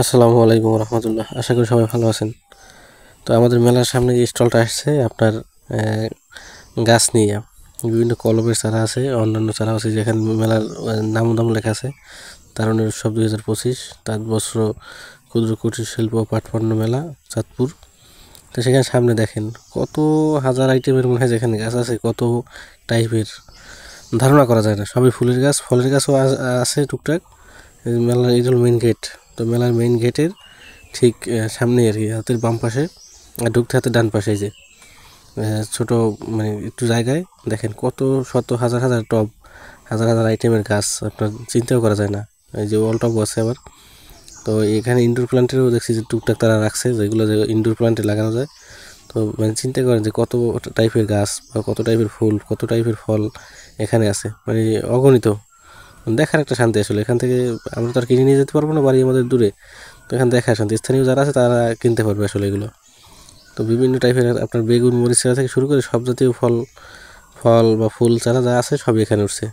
আসসালামু আলাইকুম রহমতুল্লাহ। আশা করি সবাই ভালো আছেন। তো আমাদের মেলার সামনে যে স্টলটা আসছে আপনার গাছ নিয়ে বিভিন্ন কলমের চারা আছে, অন্যান্য চারা আছে, যেখানে মেলার নাম দাম লেখা আছে তারুণ্যের উৎসব 2025 তাঁতবস্ত্র ক্ষুদ্র কুটির শিল্প ও পাটপণ্য মেলা চাঁদপুর। তো সেখানে সামনে দেখেন কত হাজার আইটেমের মনে হয় যেখানে গাছ আছে, কত টাইপের ধারণা করা যায় না। সবই ফুলের গাছ, ফলের গাছও আছে টুকটাক। মেলার এই হল মেইন গেট। তো মেলার মেইন গেটের ঠিক সামনে আর কি, হাতের বাম পাশে আর ঢুকতে হাতের ডান পাশে যে ছোট মানে একটু জায়গায় দেখেন কত শত হাজার হাজার টব, হাজার হাজার আইটেমের গাছ, আপনার চিন্তাও করা যায় না। এই যে ওয়াল টব আছে আবার। তো এখানে ইনডোর প্ল্যান্টেরও দেখছি যে টুকটাক তারা রাখছে, যেগুলো যে ইনডোর প্ল্যান্টে লাগানো যায়। তো মানে চিন্তা করেন যে কত টাইপের গাছ বা কত টাইপের ফুল, কত টাইপের ফল এখানে আছে, মানে অগণিত। দেখার একটা শান্তি আসলে। এখান থেকে আমরা তো আর কিনে নিয়ে যেতে পারবো না, বাড়ি আমাদের দূরে। তো এখানে দেখার শান্তি, স্থানীয় যারা আছে তারা কিনতে পারবে আসলে এগুলো। তো বিভিন্ন টাইপের আপনার বেগুন মরিচ চারা থেকে শুরু করে সব জাতীয় ফল ফল বা ফুল চারা যা আছে সবই এখানে উঠছে।